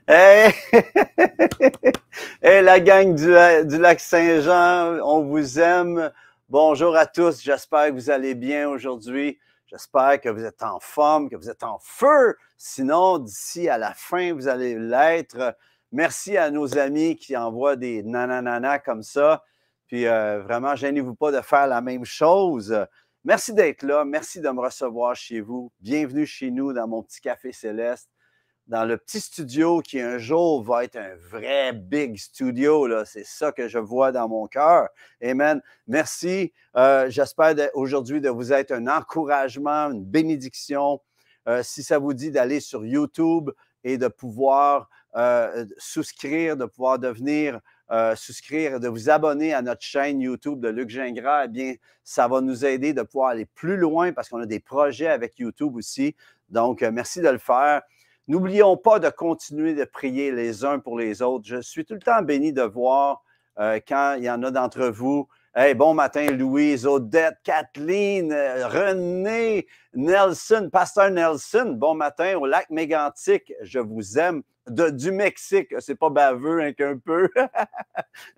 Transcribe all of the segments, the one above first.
Hey! Hey, la gang du lac Saint-Jean, on vous aime. Bonjour à tous, j'espère que vous allez bien aujourd'hui. J'espère que vous êtes en forme, que vous êtes en feu. Sinon, d'ici à la fin, vous allez l'être. Merci à nos amis qui envoient des nananana comme ça. Puis vraiment, gênez-vous pas de faire la même chose. Merci d'être là. Merci de me recevoir chez vous. Bienvenue chez nous dans mon petit café céleste, dans le petit studio qui un jour va être un vrai big studio. Là. C'est ça que je vois dans mon cœur. Amen. Merci. J'espère aujourd'hui de vous être un encouragement, une bénédiction. Si ça vous dit d'aller sur YouTube et de pouvoir souscrire, de pouvoir devenir souscrire, de vous abonner à notre chaîne YouTube de Luc Gingras, eh bien, ça va nous aider de pouvoir aller plus loin parce qu'on a des projets avec YouTube aussi. Donc, merci de le faire. N'oublions pas de continuer de prier les uns pour les autres. Je suis tout le temps béni de voir quand il y en a d'entre vous. Hey, bon matin, Louise, Odette, Kathleen, René, Nelson, Pasteur Nelson. Bon matin au lac Mégantic. Je vous aime. Du Mexique, c'est pas baveux, hein, qu'un peu.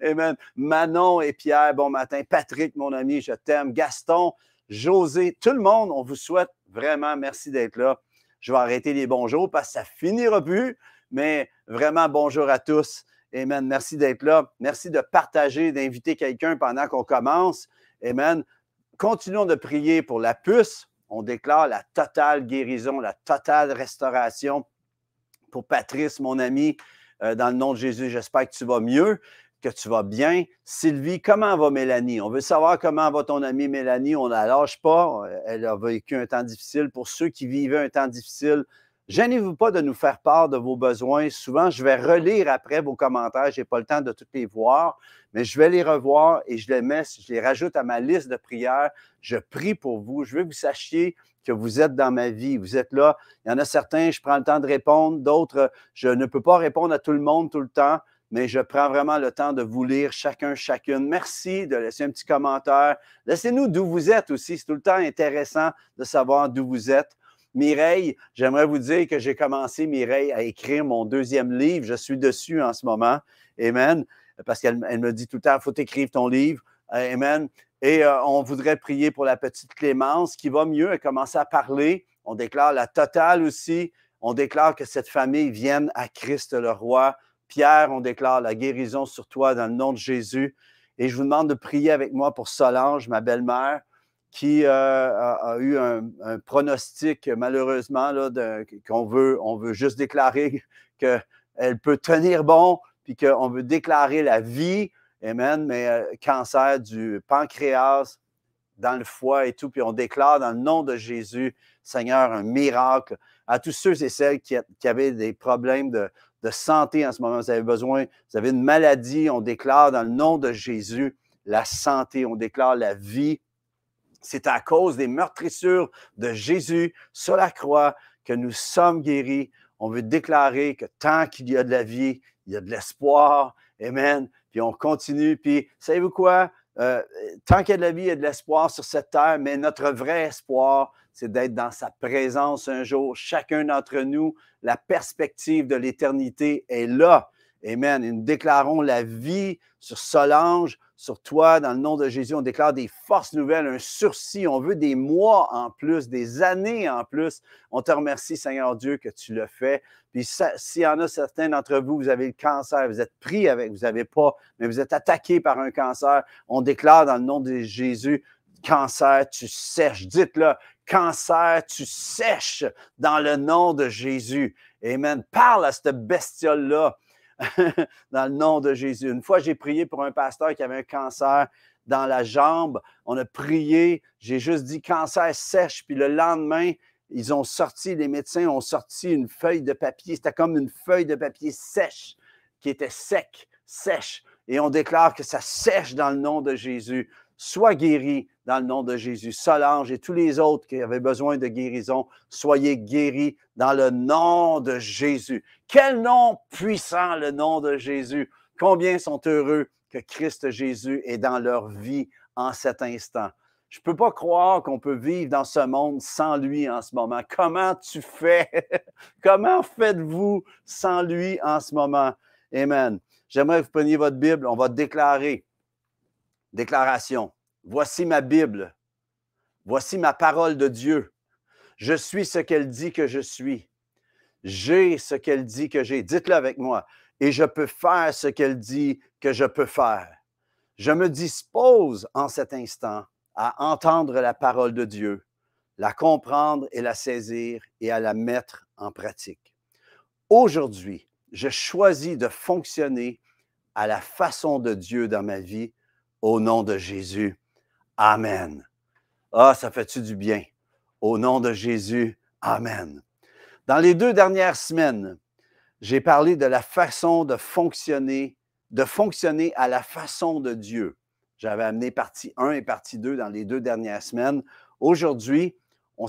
Amen. Manon et Pierre, bon matin. Patrick, mon ami, je t'aime. Gaston, José, tout le monde, on vous souhaite vraiment merci d'être là. Je vais arrêter les bonjours parce que ça finira plus, mais vraiment bonjour à tous. Amen. Merci d'être là. Merci de partager, d'inviter quelqu'un pendant qu'on commence. Amen. Continuons de prier pour la puce. On déclare la totale guérison, la totale restauration pour Patrice, mon ami. Dans le nom de Jésus, j'espère que tu vas mieux, que tu vas bien. Sylvie, comment va Mélanie? On veut savoir comment va ton amie Mélanie. On ne la lâche pas. Elle a vécu un temps difficile. Pour ceux qui vivaient un temps difficile, gênez-vous pas de nous faire part de vos besoins. Souvent, je vais relire après vos commentaires. Je n'ai pas le temps de tous les voir, mais je vais les revoir et je les rajoute à ma liste de prières. Je prie pour vous. Je veux que vous sachiez que vous êtes dans ma vie. Vous êtes là. Il y en a certains, je prends le temps de répondre. D'autres, je ne peux pas répondre à tout le monde tout le temps, mais je prends vraiment le temps de vous lire chacune. Merci de laisser un petit commentaire. Laissez-nous d'où vous êtes aussi. C'est tout le temps intéressant de savoir d'où vous êtes. Mireille, j'aimerais vous dire que j'ai commencé, Mireille, à écrire mon deuxième livre. Je suis dessus en ce moment. Amen. Parce qu'elle me dit tout le temps, il faut écrire ton livre. Amen. Et on voudrait prier pour la petite Clémence qui va mieux. Elle commence à parler. On déclare la totale aussi. On déclare que cette famille vienne à Christ le Roi. Pierre, on déclare la guérison sur toi dans le nom de Jésus. Et je vous demande de prier avec moi pour Solange, ma belle-mère, qui a eu un pronostic, malheureusement, là, on veut juste déclarer qu'elle peut tenir bon, puis qu'on veut déclarer la vie. Amen, mais cancer du pancréas, dans le foie et tout, puis on déclare dans le nom de Jésus, Seigneur, un miracle à tous ceux et celles qui avaient des problèmes de santé en ce moment. Vous avez une maladie, on déclare dans le nom de Jésus la santé, on déclare la vie. C'est à cause des meurtrissures de Jésus sur la croix que nous sommes guéris. On veut déclarer que tant qu'il y a de la vie, il y a de l'espoir. Amen. Puis on continue. Puis, savez-vous quoi? Tant qu'il y a de la vie, il y a de l'espoir sur cette terre, mais notre vrai espoir, c'est d'être dans sa présence un jour. Chacun d'entre nous, la perspective de l'éternité est là. Amen. Et nous déclarons la vie sur Solange, sur toi, dans le nom de Jésus. On déclare des forces nouvelles, un sursis. On veut des mois en plus, des années en plus. On te remercie, Seigneur Dieu, que tu le fais. Puis s'il y en a certains d'entre vous, vous avez le cancer, vous êtes pris avec, vous n'avez pas, mais vous êtes attaqué par un cancer. On déclare dans le nom de Jésus, cancer, tu sèches. Dites-le, cancer, tu sèches dans le nom de Jésus. Amen. Parle à cette bestiole-là. Dans le nom de Jésus. Une fois, j'ai prié pour un pasteur qui avait un cancer dans la jambe. On a prié, j'ai juste dit cancer sèche, puis le lendemain, les médecins ont sorti une feuille de papier. C'était comme une feuille de papier sèche, qui était sèche. Et on déclare que ça sèche dans le nom de Jésus. Sois guéri dans le nom de Jésus. Solange et tous les autres qui avaient besoin de guérison, soyez guéris dans le nom de Jésus. Quel nom puissant, le nom de Jésus. Combien sont heureux que Christ Jésus est dans leur vie en cet instant. Je ne peux pas croire qu'on peut vivre dans ce monde sans lui en ce moment. Comment tu fais? Comment faites-vous sans lui en ce moment? Amen. J'aimerais que vous preniez votre Bible. On va déclarer. Déclaration. Voici ma Bible. Voici ma parole de Dieu. Je suis ce qu'elle dit que je suis. J'ai ce qu'elle dit que j'ai. Dites-le avec moi. Et je peux faire ce qu'elle dit que je peux faire. Je me dispose en cet instant à entendre la parole de Dieu, la comprendre et la saisir et à la mettre en pratique. Aujourd'hui, je choisis de fonctionner à la façon de Dieu dans ma vie, au nom de Jésus. Amen. Ah, ça fait-tu du bien? Au nom de Jésus, Amen. Dans les 2 dernières semaines, j'ai parlé de la façon de fonctionner à la façon de Dieu. J'avais amené partie 1 et partie 2 dans les 2 dernières semaines. Aujourd'hui, on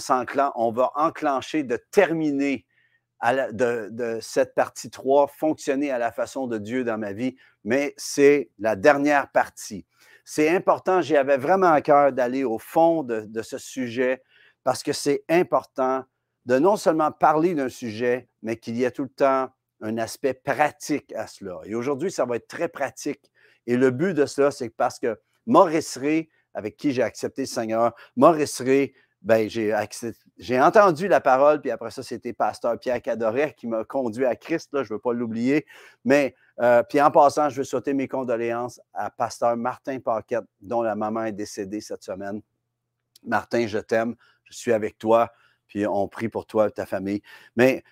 va enclencher de terminer de cette partie 3, fonctionner à la façon de Dieu dans ma vie, mais c'est la dernière partie. C'est important, j'avais vraiment à cœur d'aller au fond de ce sujet parce que c'est important de non seulement parler d'un sujet, mais qu'il y ait tout le temps un aspect pratique à cela. Et aujourd'hui, ça va être très pratique. Et le but de cela, c'est parce que Maurice Rey, avec qui j'ai accepté le Seigneur, Maurice Rey, ben, j'ai entendu la parole, puis après ça, c'était pasteur Pierre Cadoret qui m'a conduit à Christ, là, je ne veux pas l'oublier. Mais, puis en passant, je veux souhaiter mes condoléances à pasteur Martin Paquette, dont la maman est décédée cette semaine. Martin, je t'aime, je suis avec toi, puis on prie pour toi et ta famille. Mais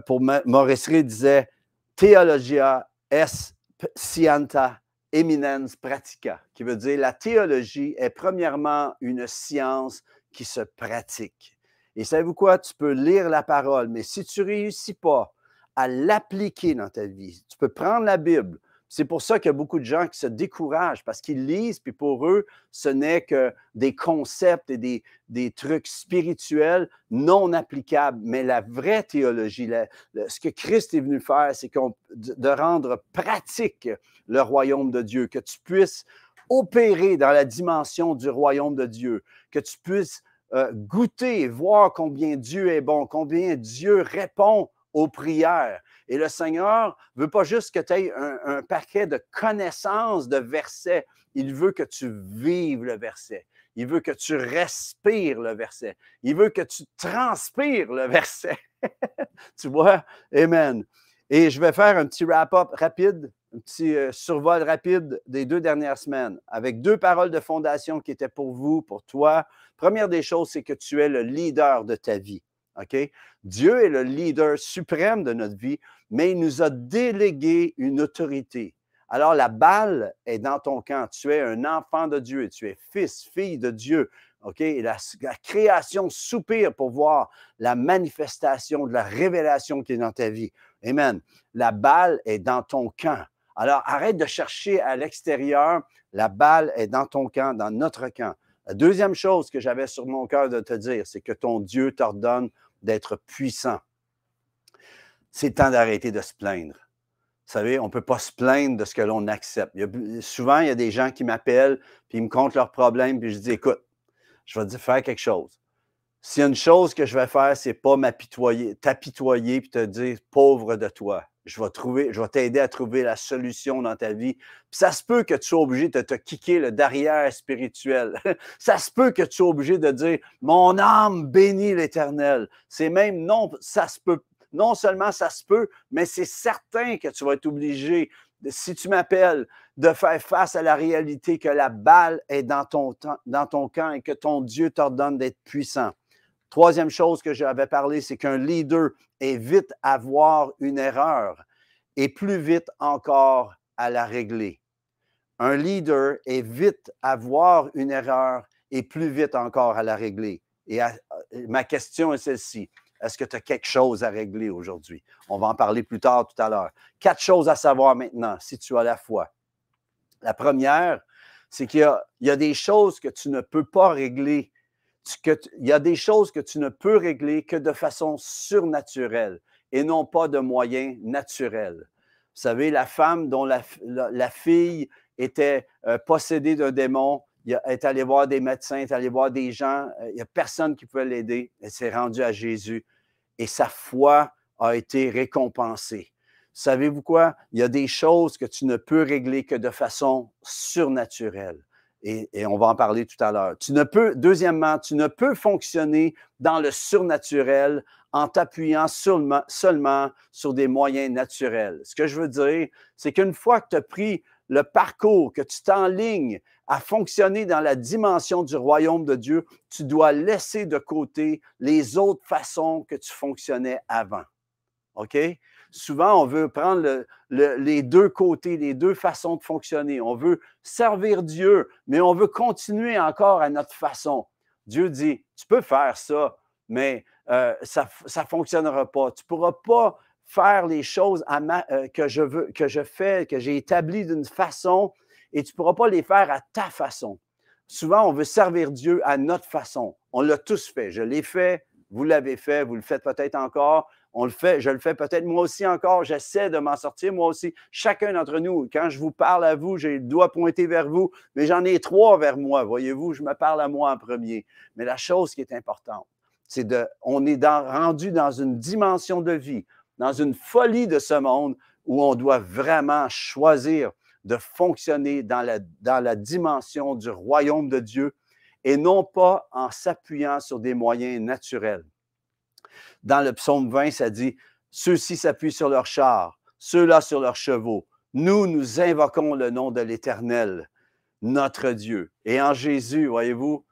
pour Maurice Rey disait « Theologia est scientia eminens pratica », qui veut dire la théologie est premièrement une science qui se pratique. Et savez-vous quoi? Tu peux lire la parole, mais si tu ne réussis pas à l'appliquer dans ta vie, tu peux prendre la Bible. C'est pour ça qu'il y a beaucoup de gens qui se découragent parce qu'ils lisent, puis pour eux, ce n'est que des concepts et des trucs spirituels non applicables. Mais la vraie théologie, ce que Christ est venu faire, c'est de rendre pratique le royaume de Dieu, que tu puisses opérer dans la dimension du royaume de Dieu, que tu puisses goûter, voir combien Dieu est bon, combien Dieu répond aux prières. Et le Seigneur ne veut pas juste que tu aies un paquet de connaissances de versets, il veut que tu vives le verset. Il veut que tu respires le verset. Il veut que tu transpires le verset. Tu vois? Amen. Et je vais faire un petit wrap-up rapide, un petit survol rapide des 2 dernières semaines, avec 2 paroles de fondation qui étaient pour vous, pour toi. Première des choses, c'est que tu es le leader de ta vie. OK? Dieu est le leader suprême de notre vie, mais il nous a délégué une autorité. Alors, la balle est dans ton camp. Tu es un enfant de Dieu, tu es fils, fille de Dieu. OK? Et la création soupire pour voir la manifestation de la révélation qui est dans ta vie. Amen. La balle est dans ton camp. Alors, arrête de chercher à l'extérieur. La balle est dans ton camp, dans notre camp. La deuxième chose que j'avais sur mon cœur de te dire, c'est que ton Dieu t'ordonne d'être puissant. C'est temps d'arrêter de se plaindre. Vous savez, on ne peut pas se plaindre de ce que l'on accepte. Souvent, il y a des gens qui m'appellent, puis ils me content leurs problèmes, puis je dis, écoute, je vais te faire quelque chose. S'il y a une chose que je vais faire, c'est pas t'apitoyer puis te dire pauvre de toi. Je vais t'aider à trouver la solution dans ta vie. Puis ça se peut que tu sois obligé de te kicker le derrière spirituel. Ça se peut que tu sois obligé de dire mon âme bénit l'Éternel. C'est même ça se peut. Non seulement ça se peut, mais c'est certain que tu vas être obligé, si tu m'appelles, de faire face à la réalité que la balle est dans ton camp et que ton Dieu t'ordonne d'être puissant. Troisième chose que j'avais parlé, c'est qu'un leader est vite à voir une erreur et plus vite encore à la régler. Un leader est vite à voir une erreur et plus vite encore à la régler. Et ma question est celle-ci. Est-ce que tu as quelque chose à régler aujourd'hui? On va en parler plus tard tout à l'heure. 4 choses à savoir maintenant, si tu as la foi. La première, c'est qu'il y a des choses que tu ne peux pas régler. Il y a des choses que tu ne peux régler que de façon surnaturelle et non pas de moyens naturels. Vous savez, la femme dont la fille était possédée d'un démon, il est allé voir des médecins, il est allé voir des gens, il n'y a personne qui pouvait l'aider. Elle s'est rendue à Jésus et sa foi a été récompensée. Savez-vous quoi? Il y a des choses que tu ne peux régler que de façon surnaturelle. Et on va en parler tout à l'heure. Deuxièmement, tu ne peux fonctionner dans le surnaturel en t'appuyant seulement sur des moyens naturels. Ce que je veux dire, c'est qu'une fois que tu as pris le parcours, que tu t'enlignes à fonctionner dans la dimension du royaume de Dieu, tu dois laisser de côté les autres façons que tu fonctionnais avant. OK? Souvent, on veut prendre les deux côtés, les deux façons de fonctionner. On veut servir Dieu, mais on veut continuer encore à notre façon. Dieu dit, tu peux faire ça, mais ça ne fonctionnera pas. Tu ne pourras pas faire les choses que je fais, que j'ai établies d'une façon, et tu ne pourras pas les faire à ta façon. Souvent, on veut servir Dieu à notre façon. On l'a tous fait. Je l'ai fait, vous l'avez fait, vous le faites peut-être encore. On le fait, je le fais peut-être moi aussi encore, j'essaie de m'en sortir moi aussi. Chacun d'entre nous, quand je vous parle à vous, j'ai le doigt pointé vers vous, mais j'en ai 3 vers moi, voyez-vous, je me parle à moi en premier. Mais la chose qui est importante, c'est on est rendu dans une dimension de vie, dans une folie de ce monde où on doit vraiment choisir de fonctionner dans la dimension du royaume de Dieu et non pas en s'appuyant sur des moyens naturels. Dans le psaume 20, ça dit « Ceux-ci s'appuient sur leurs chars, ceux-là sur leurs chevaux. Nous invoquons le nom de l'Éternel, notre Dieu. » Et en Jésus, voyez-vous,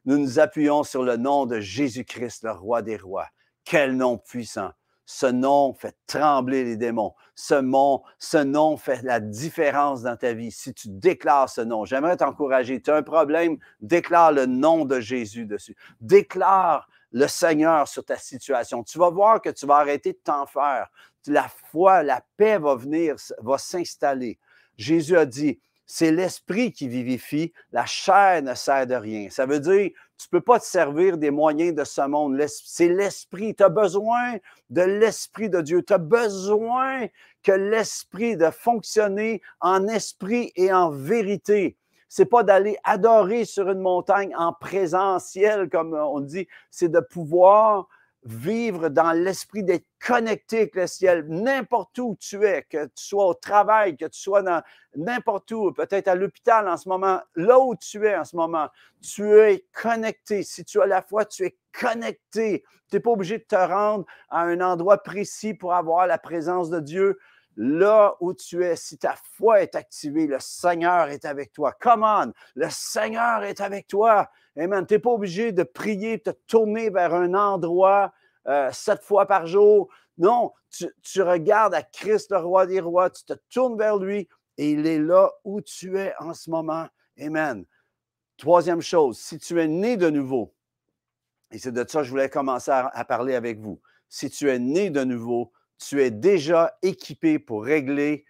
nous nous appuyons sur le nom de Jésus-Christ, le roi des rois. Quel nom puissant! Ce nom fait trembler les démons. Ce nom fait la différence dans ta vie. Si tu déclares ce nom, j'aimerais t'encourager. Tu as un problème, déclare le nom de Jésus dessus. Déclare le Seigneur sur ta situation. Tu vas voir que tu vas arrêter de t'en faire. La foi, la paix va venir, va s'installer. Jésus a dit, c'est l'esprit qui vivifie, la chair ne sert de rien. Ça veut dire, tu ne peux pas te servir des moyens de ce monde. C'est l'esprit. Tu as besoin de l'esprit de Dieu. Tu as besoin que l'esprit de fonctionner en esprit et en vérité. C'est pas d'aller adorer sur une montagne en présentiel, comme on dit, c'est de pouvoir vivre dans l'esprit, d'être connecté avec le ciel, n'importe où tu es, que tu sois au travail, que tu sois dans n'importe où, peut-être à l'hôpital en ce moment, là où tu es en ce moment, tu es connecté. Si tu as la foi, tu es connecté. Tu n'es pas obligé de te rendre à un endroit précis pour avoir la présence de Dieu. Là où tu es, si ta foi est activée, le Seigneur est avec toi. Come on, le Seigneur est avec toi. Amen. Tu n'es pas obligé de prier, de te tourner vers un endroit 7 fois par jour. Non, tu regardes à Christ, le roi des rois, tu te tournes vers lui et il est là où tu es en ce moment. Amen. Troisième chose, si tu es né de nouveau, et c'est de ça que je voulais commencer à parler avec vous. Si tu es né de nouveau, tu es déjà équipé pour régler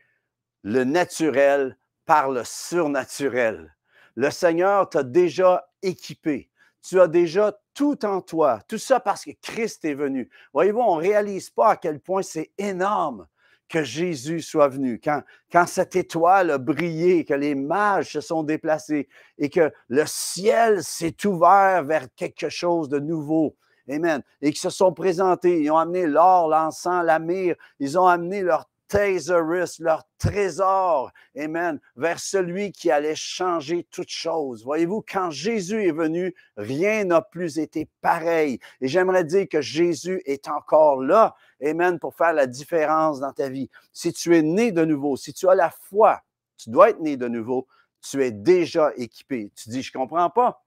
le naturel par le surnaturel. Le Seigneur t'a déjà équipé. Tu as déjà tout en toi. Tout ça parce que Christ est venu. Voyez-vous, on ne réalise pas à quel point c'est énorme que Jésus soit venu. Quand cette étoile a brillé, que les mages se sont déplacés et que le ciel s'est ouvert vers quelque chose de nouveau. Amen. Et qu'ils se sont présentés. Ils ont amené l'or, l'encens, la myrrhe. Ils ont amené leur thésaurus, leur trésor, amen, vers celui qui allait changer toutes choses. Voyez-vous, quand Jésus est venu, rien n'a plus été pareil. Et j'aimerais dire que Jésus est encore là, amen, pour faire la différence dans ta vie. Si tu es né de nouveau, si tu as la foi, tu dois être né de nouveau, tu es déjà équipé. Tu dis, je ne comprends pas.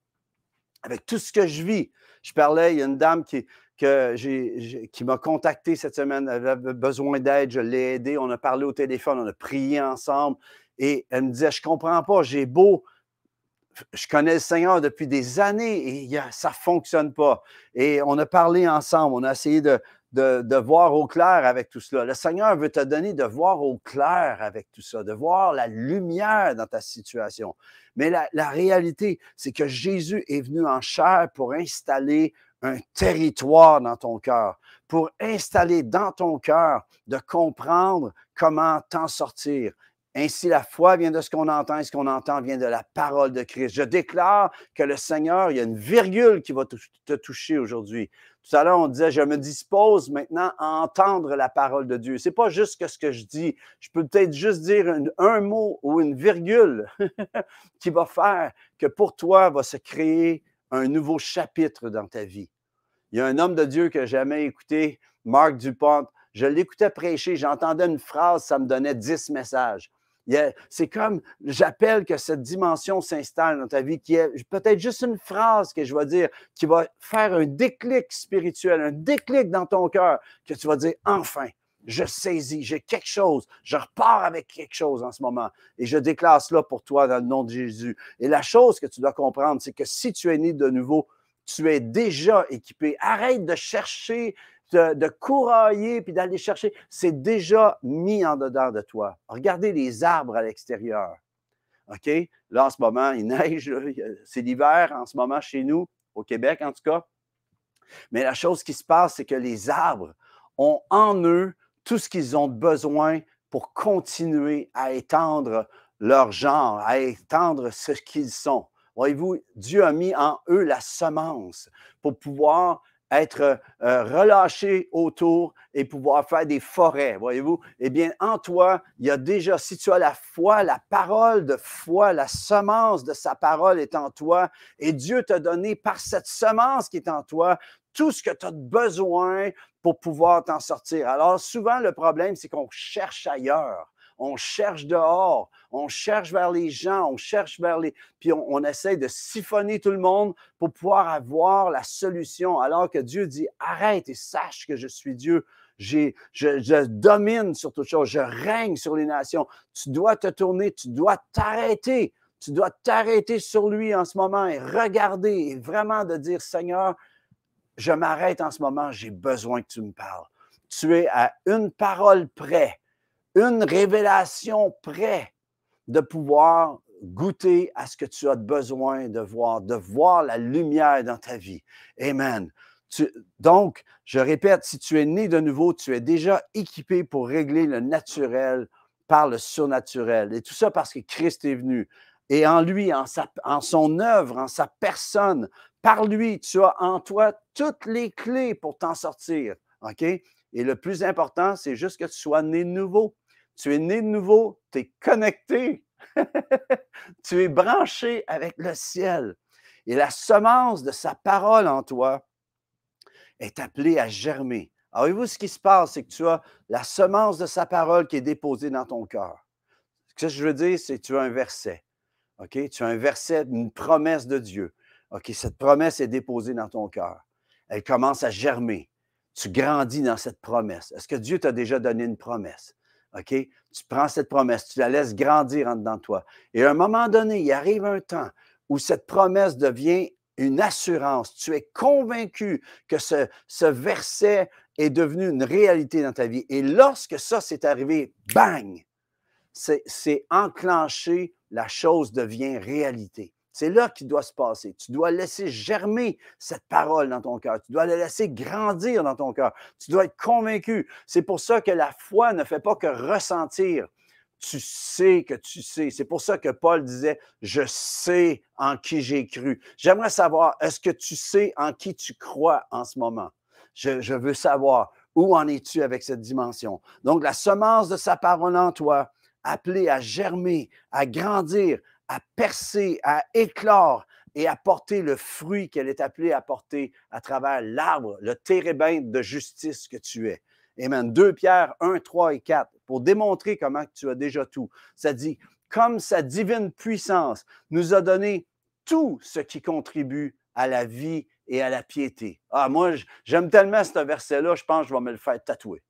Avec tout ce que je vis, je parlais, il y a une dame qui m'a contacté cette semaine, elle avait besoin d'aide, je l'ai aidée, on a parlé au téléphone, on a prié ensemble et elle me disait, je ne comprends pas, je connais le Seigneur depuis des années et ça ne fonctionne pas. Et on a parlé ensemble, on a essayé de voir au clair avec tout cela. Le Seigneur veut te donner de voir au clair avec tout ça, de voir la lumière dans ta situation. Mais la réalité, c'est que Jésus est venu en chair pour installer un territoire dans ton cœur, pour installer dans ton cœur de comprendre comment t'en sortir. Ainsi, la foi vient de ce qu'on entend et ce qu'on entend vient de la parole de Christ. Je déclare que le Seigneur, il y a une virgule qui va te toucher aujourd'hui. Tout à l'heure, on disait, je me dispose maintenant à entendre la parole de Dieu. C'est pas juste que ce que je dis. Je peux peut-être juste dire un mot ou une virgule qui va faire que pour toi va se créer un nouveau chapitre dans ta vie. Il y a un homme de Dieu que j'ai jamais écouté, Marc Dupont. Je l'écoutais prêcher, j'entendais une phrase, ça me donnait 10 messages. C'est comme, j'appelle que cette dimension s'installe dans ta vie, qui est peut-être juste une phrase que je vais dire, qui va faire un déclic spirituel, un déclic dans ton cœur, que tu vas dire, enfin, je saisis, j'ai quelque chose, je repars avec quelque chose en ce moment. Et je déclare cela pour toi dans le nom de Jésus. Et la chose que tu dois comprendre, c'est que si tu es né de nouveau, tu es déjà équipé. Arrête de chercher, de courailler puis d'aller chercher. C'est déjà mis en dedans de toi. Regardez les arbres à l'extérieur. OK? Là, en ce moment, il neige. C'est l'hiver en ce moment chez nous, au Québec en tout cas. Mais la chose qui se passe, c'est que les arbres ont en eux tout ce qu'ils ont besoin pour continuer à étendre leur genre, à étendre ce qu'ils sont. Voyez-vous, Dieu a mis en eux la semence pour pouvoir être relâché autour et pouvoir faire des forêts, voyez-vous. Eh bien, en toi, il y a déjà, si tu as la foi, la parole de foi, la semence de sa parole est en toi et Dieu t'a donné par cette semence qui est en toi tout ce que tu as besoin pour pouvoir t'en sortir. Alors, souvent, le problème, c'est qu'on cherche ailleurs. On cherche dehors, on cherche vers les gens, on cherche vers les... Puis on essaie de siphonner tout le monde pour pouvoir avoir la solution, alors que Dieu dit, arrête et sache que je suis Dieu. Je domine sur toute chose, je règne sur les nations. Tu dois te tourner, tu dois t'arrêter. Tu dois t'arrêter sur lui en ce moment et regarder et vraiment de dire, Seigneur, je m'arrête en ce moment, j'ai besoin que tu me parles. Tu es à une parole près, une révélation près de pouvoir goûter à ce que tu as besoin de voir la lumière dans ta vie. Amen. Donc, je répète, si tu es né de nouveau, tu es déjà équipé pour régler le naturel par le surnaturel. Et tout ça parce que Christ est venu. Et en lui, en son œuvre, en sa personne, par lui, tu as en toi toutes les clés pour t'en sortir. OK? Et le plus important, c'est juste que tu sois né de nouveau. Tu es né de nouveau, tu es connecté, tu es branché avec le ciel. Et la semence de sa parole en toi est appelée à germer. Alors, voyez-vous, ce qui se passe, c'est que tu as la semence de sa parole qui est déposée dans ton cœur. Ce que je veux dire, c'est que tu as un verset. OK? Tu as un verset, une promesse de Dieu. OK? Cette promesse est déposée dans ton cœur. Elle commence à germer. Tu grandis dans cette promesse. Est-ce que Dieu t'a déjà donné une promesse? OK? Tu prends cette promesse, tu la laisses grandir en dedans de toi. Et à un moment donné, il arrive un temps où cette promesse devient une assurance. Tu es convaincu que ce verset est devenu une réalité dans ta vie. Et lorsque ça s'est arrivé, bang! C'est enclenché, la chose devient réalité. C'est là qu'il doit se passer. Tu dois laisser germer cette parole dans ton cœur. Tu dois la laisser grandir dans ton cœur. Tu dois être convaincu. C'est pour ça que la foi ne fait pas que ressentir. Tu sais que tu sais. C'est pour ça que Paul disait, je sais en qui j'ai cru. J'aimerais savoir, est-ce que tu sais en qui tu crois en ce moment? Je veux savoir, où en es-tu avec cette dimension? Donc, la semence de sa parole en toi, appelée à germer, à grandir, à percer, à éclore et à porter le fruit qu'elle est appelée à porter à travers l'arbre, le térébinthe de justice que tu es. Amen. 2 Pierre 1, 3 et 4, pour démontrer comment tu as déjà tout. Ça dit, comme sa divine puissance nous a donné tout ce qui contribue à la vie et à la piété. Ah, moi, j'aime tellement ce verset-là, je pense que je vais me le faire tatouer.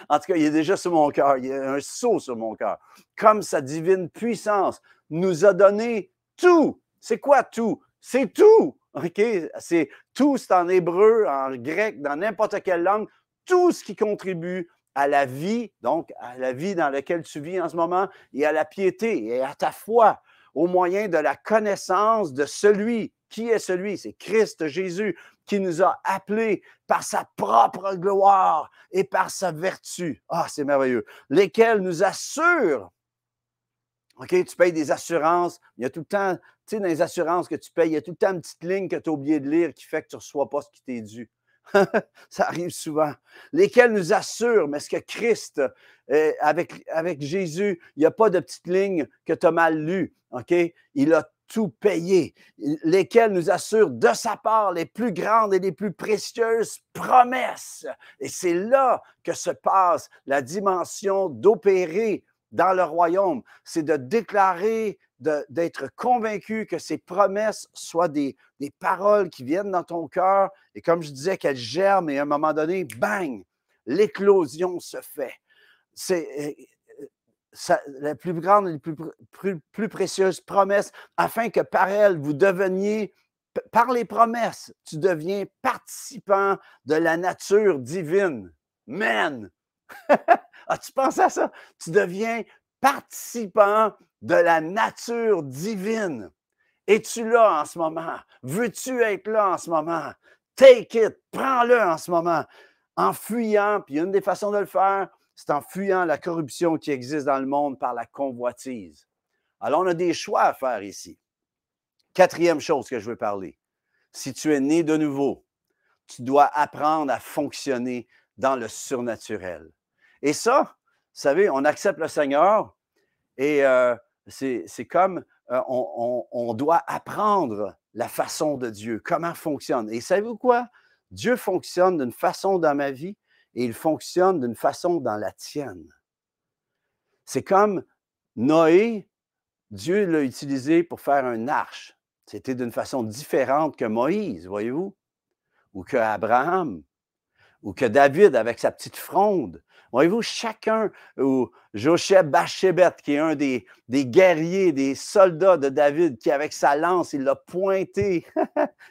En tout cas, il est déjà sur mon cœur. Il y a un sceau sur mon cœur. Comme sa divine puissance nous a donné tout. C'est quoi tout? C'est tout. OK? C'est tout, c'est en hébreu, en grec, dans n'importe quelle langue. Tout ce qui contribue à la vie, donc à la vie dans laquelle tu vis en ce moment, et à la piété, et à ta foi, au moyen de la connaissance de celui. Qui est celui? C'est Christ Jésus qui nous a appelés par sa propre gloire et par sa vertu. Ah, c'est merveilleux. Lesquels nous assurent OK, tu payes des assurances. Il y a tout le temps, tu sais, dans les assurances que tu payes, il y a tout le temps une petite ligne que tu as oublié de lire qui fait que tu ne reçois pas ce qui t'est dû. Ça arrive souvent. Lesquels nous assurent, mais est-ce que Christ, avec Jésus, il n'y a pas de petite ligne que tu as mal lue, OK? Il a tout payé. Lesquels nous assurent de sa part les plus grandes et les plus précieuses promesses. Et c'est là que se passe la dimension d'opérer dans le royaume. C'est de déclarer, d'être convaincu que ces promesses soient des paroles qui viennent dans ton cœur et comme je disais, qu'elles germent et à un moment donné, bang, l'éclosion se fait. C'est la plus grande et la plus précieuse promesse afin que par elle, vous deveniez, par les promesses, tu deviens participant de la nature divine. Man! As-tu pensé à ça? Tu deviens participant de la nature divine. Es-tu là en ce moment? Veux-tu être là en ce moment? Take it, prends-le en ce moment. En fuyant, puis une des façons de le faire, c'est en fuyant la corruption qui existe dans le monde par la convoitise. Alors, on a des choix à faire ici. Quatrième chose que je veux parler. Si tu es né de nouveau, tu dois apprendre à fonctionner dans le surnaturel. Et ça, vous savez, on accepte le Seigneur et c'est comme on doit apprendre la façon de Dieu, comment fonctionne. Et savez-vous quoi? Dieu fonctionne d'une façon dans ma vie et il fonctionne d'une façon dans la tienne. C'est comme Noé, Dieu l'a utilisé pour faire une arche. C'était d'une façon différente que Moïse, voyez-vous, ou que Abraham, ou que David avec sa petite fronde. Voyez-vous, chacun, ou Josheb-Bashébeth, qui est un des guerriers, des soldats de David, qui avec sa lance, il l'a pointé.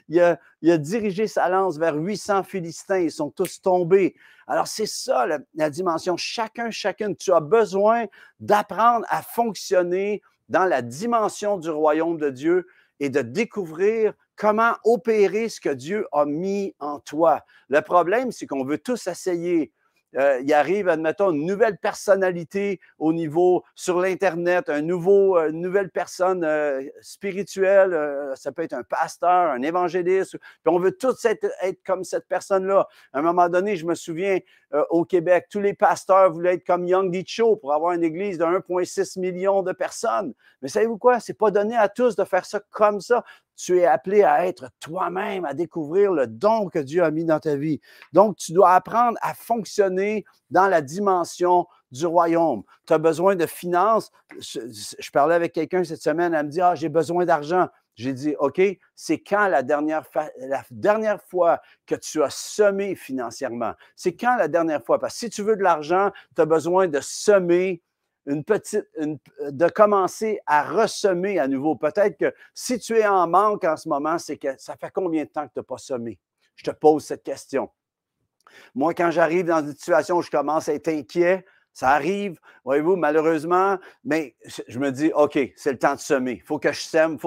il a dirigé sa lance vers 800 Philistins. Ils sont tous tombés. Alors, c'est ça la dimension. Chacune, tu as besoin d'apprendre à fonctionner dans la dimension du royaume de Dieu et de découvrir comment opérer ce que Dieu a mis en toi. Le problème, c'est qu'on veut tous essayer. Il arrive, admettons, une nouvelle personnalité au niveau sur l'Internet, une nouvelle personne spirituelle, ça peut être un pasteur, un évangéliste, puis on veut tous être comme cette personne-là. À un moment donné, je me souviens, au Québec, tous les pasteurs voulaient être comme Young Cho pour avoir une église de 1,6 million de personnes. Mais savez-vous quoi? C'est pas donné à tous de faire ça comme ça. Tu es appelé à être toi-même, à découvrir le don que Dieu a mis dans ta vie. Donc, tu dois apprendre à fonctionner dans la dimension du royaume. Tu as besoin de finances. Je parlais avec quelqu'un cette semaine, elle me dit « Ah, j'ai besoin d'argent. » J'ai dit « OK, c'est quand la dernière fois que tu as semé financièrement? C'est quand la dernière fois? Parce que si tu veux de l'argent, tu as besoin de semer de commencer à ressemer à nouveau. Peut-être que si tu es en manque en ce moment, c'est que ça fait combien de temps que tu n'as pas semé? Je te pose cette question. Moi, quand j'arrive dans une situation où je commence à être inquiet, ça arrive, voyez-vous, malheureusement, mais je me dis, OK, c'est le temps de semer. Il faut que je sème,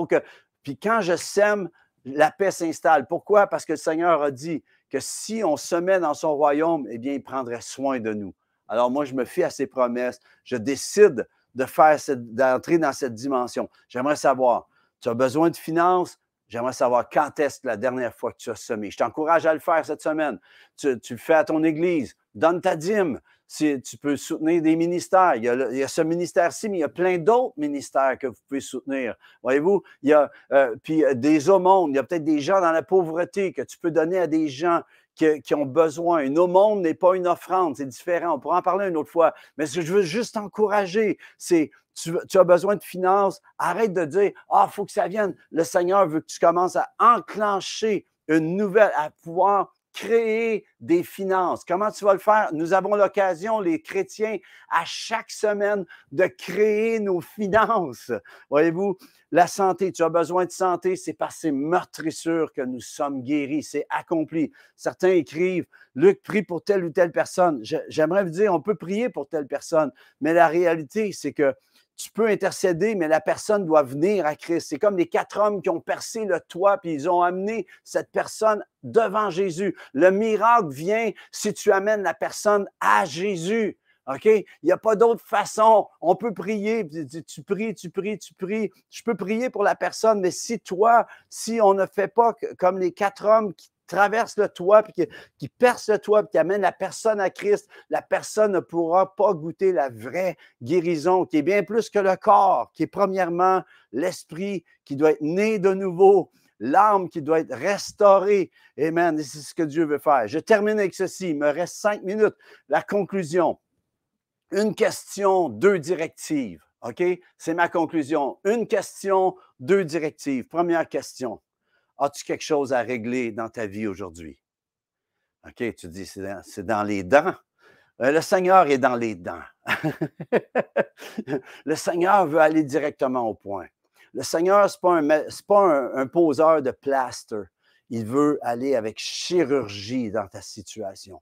Puis quand je sème, la paix s'installe. Pourquoi? Parce que le Seigneur a dit que si on semait dans son royaume, eh bien, il prendrait soin de nous. Alors moi, je me fie à ses promesses. Je décide d'entrer dans cette dimension. J'aimerais savoir, tu as besoin de finances? J'aimerais savoir quand est-ce la dernière fois que tu as semé. Je t'encourage à le faire cette semaine. Tu le fais à ton église. Donne ta dîme. Tu peux soutenir des ministères. Il y a ce ministère-ci, mais il y a plein d'autres ministères que vous pouvez soutenir. Voyez-vous, il y a puis des aumônes. Il y a peut-être des gens dans la pauvreté que tu peux donner à des gens qui ont besoin. Une aumône n'est pas une offrande, c'est différent. On pourra en parler une autre fois. Mais ce que je veux juste t'encourager, c'est tu as besoin de finances, arrête de dire « Ah, il faut que ça vienne ». Le Seigneur veut que tu commences à enclencher une nouvelle, à pouvoir créer des finances. Comment tu vas le faire? Nous avons l'occasion, les chrétiens, à chaque semaine, de créer nos finances. Voyez-vous, la santé, tu as besoin de santé, c'est par ces meurtrissures que nous sommes guéris, c'est accompli. Certains écrivent, Luc, prie pour telle ou telle personne. J'aimerais vous dire, on peut prier pour telle personne, mais la réalité, c'est que tu peux intercéder, mais la personne doit venir à Christ. C'est comme les 4 hommes qui ont percé le toit, puis ils ont amené cette personne devant Jésus. Le miracle vient si tu amènes la personne à Jésus. OK? Il n'y a pas d'autre façon. On peut prier, tu pries, tu pries, tu pries. Je peux prier pour la personne, mais si on ne fait pas comme les 4 hommes qui traversent le toit, puis qui percent le toit, puis qui amènent la personne à Christ, la personne ne pourra pas goûter la vraie guérison, qui est bien plus que le corps, qui est premièrement l'esprit qui doit être né de nouveau, l'âme qui doit être restaurée. Amen. Et c'est ce que Dieu veut faire. Je termine avec ceci. Il me reste 5 minutes. La conclusion. Une question, 2 directives. OK? C'est ma conclusion. Une question, 2 directives. Première question. As-tu quelque chose à régler dans ta vie aujourd'hui? OK, tu dis, c'est dans les dents. Le Seigneur est dans les dents. Le Seigneur veut aller directement au point. Le Seigneur, ce n'est pas un poseur de plaster. Il veut aller avec chirurgie dans ta situation.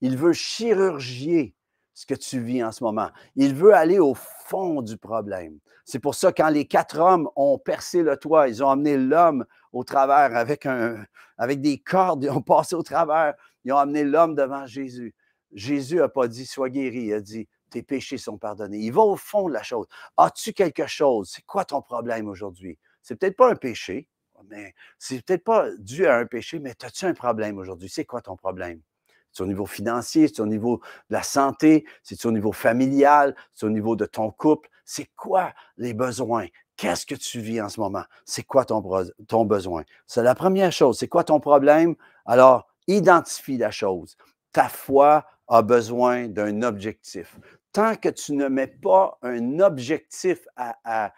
Il veut chirurgier ce que tu vis en ce moment. Il veut aller au fond du problème. C'est pour ça, quand les 4 hommes ont percé le toit, ils ont amené l'homme au travers avec des cordes, ils ont passé au travers, ils ont amené l'homme devant Jésus. Jésus n'a pas dit « sois guéri », il a dit « tes péchés sont pardonnés ». Il va au fond de la chose. As-tu quelque chose? C'est quoi ton problème aujourd'hui? C'est peut-être pas un péché, mais c'est peut-être pas dû à un péché, mais as-tu un problème aujourd'hui? C'est quoi ton problème? C'est au niveau financier, c'est au niveau de la santé, c'est au niveau familial, c'est au niveau de ton couple. C'est quoi les besoins? Qu'est-ce que tu vis en ce moment? C'est quoi ton besoin? C'est la première chose. C'est quoi ton problème? Alors, identifie la chose. Ta foi a besoin d'un objectif. Tant que tu ne mets pas un objectif à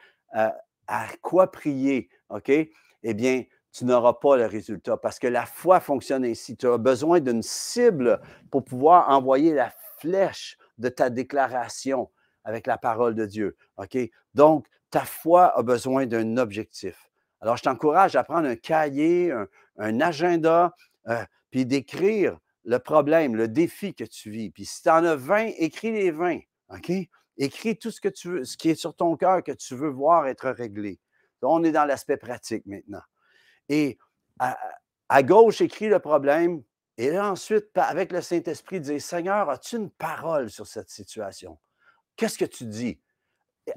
quoi prier, OK? Eh bien, tu n'auras pas le résultat parce que la foi fonctionne ainsi. Tu as besoin d'une cible pour pouvoir envoyer la flèche de ta déclaration avec la parole de Dieu. OK? Donc, ta foi a besoin d'un objectif. Alors, je t'encourage à prendre un cahier, un agenda, puis d'écrire le problème, le défi que tu vis. Puis si tu en as 20, écris les 20. OK? Écris tout ce que tu veux, ce qui est sur ton cœur que tu veux voir être réglé. Donc, on est dans l'aspect pratique maintenant. Et à gauche, écris le problème. Et là, ensuite, avec le Saint-Esprit, dis, Seigneur, as-tu une parole sur cette situation? Qu'est-ce que tu dis?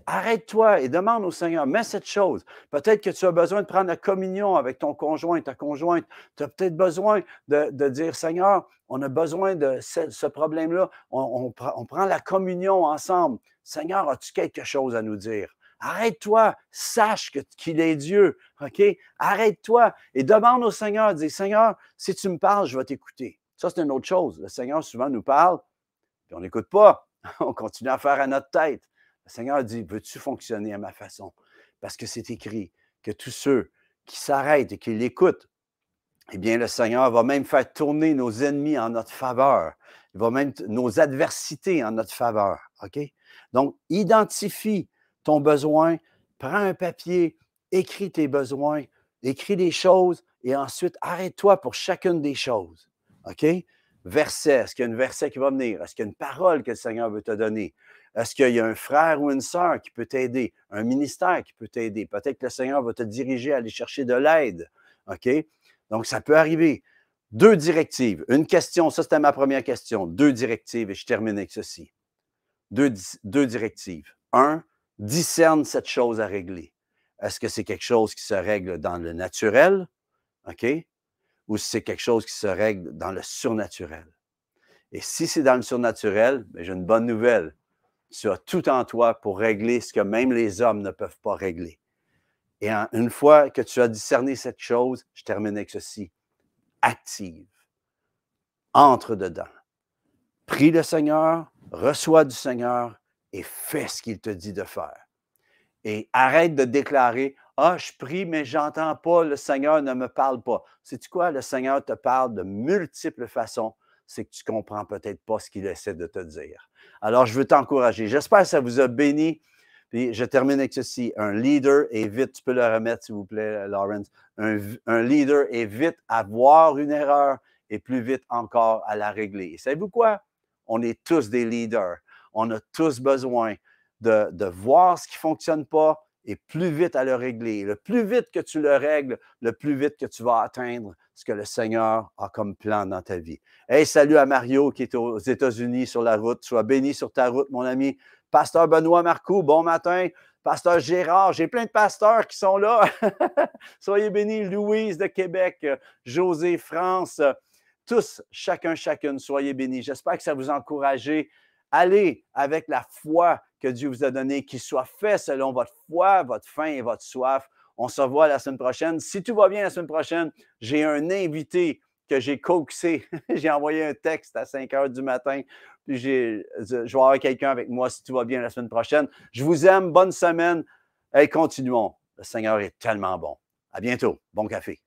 Arrête-toi et demande au Seigneur, mets cette chose. Peut-être que tu as besoin de prendre la communion avec ton conjoint, ta conjointe. Tu as peut-être besoin de dire, Seigneur, on a besoin de ce problème-là. On prend la communion ensemble. Seigneur, as-tu quelque chose à nous dire? Arrête-toi, sache qu'il est Dieu, OK? Arrête-toi et demande au Seigneur, dis, Seigneur, si tu me parles, je vais t'écouter. Ça, c'est une autre chose. Le Seigneur souvent nous parle, puis on n'écoute pas. On continue à faire à notre tête. Le Seigneur dit, veux-tu fonctionner à ma façon? Parce que c'est écrit que tous ceux qui s'arrêtent et qui l'écoutent, eh bien, le Seigneur va même faire tourner nos ennemis en notre faveur. Il va même nos adversités en notre faveur. OK? Donc, identifie ton besoin, prends un papier, écris tes besoins, écris des choses et ensuite arrête-toi pour chacune des choses. OK? Verset, est-ce qu'il y a un verset qui va venir? Est-ce qu'il y a une parole que le Seigneur veut te donner? Est-ce qu'il y a un frère ou une sœur qui peut t'aider? Un ministère qui peut t'aider? Peut-être que le Seigneur va te diriger à aller chercher de l'aide. OK? Donc, ça peut arriver. 2 directives. Une question, ça c'était ma première question. 2 directives et je termine avec ceci. 2 directives. 1, discerne cette chose à régler. Est-ce que c'est quelque chose qui se règle dans le naturel? OK? Ou si c'est quelque chose qui se règle dans le surnaturel? Et si c'est dans le surnaturel, bien, j'ai une bonne nouvelle. Tu as tout en toi pour régler ce que même les hommes ne peuvent pas régler. Et une fois que tu as discerné cette chose, je termine avec ceci. Active. Entre dedans. Prie le Seigneur, reçois du Seigneur et fais ce qu'il te dit de faire. Et arrête de déclarer « Ah, je prie, mais je n'entends pas, le Seigneur ne me parle pas. » Sais-tu quoi? Le Seigneur te parle de multiples façons. C'est que tu ne comprends peut-être pas ce qu'il essaie de te dire. Alors, je veux t'encourager. J'espère que ça vous a béni. Puis, je termine avec ceci. Un leader est vite, tu peux le remettre, s'il vous plaît, Lawrence. Un leader est vite à voir une erreur et plus vite encore à la régler. Et savez-vous quoi? On est tous des leaders. On a tous besoin de voir ce qui ne fonctionne pas et plus vite à le régler. Le plus vite que tu le règles, le plus vite que tu vas atteindre ce que le Seigneur a comme plan dans ta vie. Hey, salut à Mario qui est aux États-Unis sur la route. Sois béni sur ta route, mon ami. Pasteur Benoît Marcoux, bon matin. Pasteur Gérard, j'ai plein de pasteurs qui sont là. Soyez bénis. Louise de Québec, José France, tous, chacune, soyez bénis. J'espère que ça vous a encouragé. Allez avec la foi que Dieu vous a donnée, qu'il soit fait selon votre foi, votre faim et votre soif. On se revoit la semaine prochaine. Si tout va bien la semaine prochaine, j'ai un invité que j'ai coaxé. J'ai envoyé un texte à 5 heures du matin. Puis je vais avoir quelqu'un avec moi si tout va bien la semaine prochaine. Je vous aime. Bonne semaine. Et continuons. Le Seigneur est tellement bon. À bientôt. Bon café.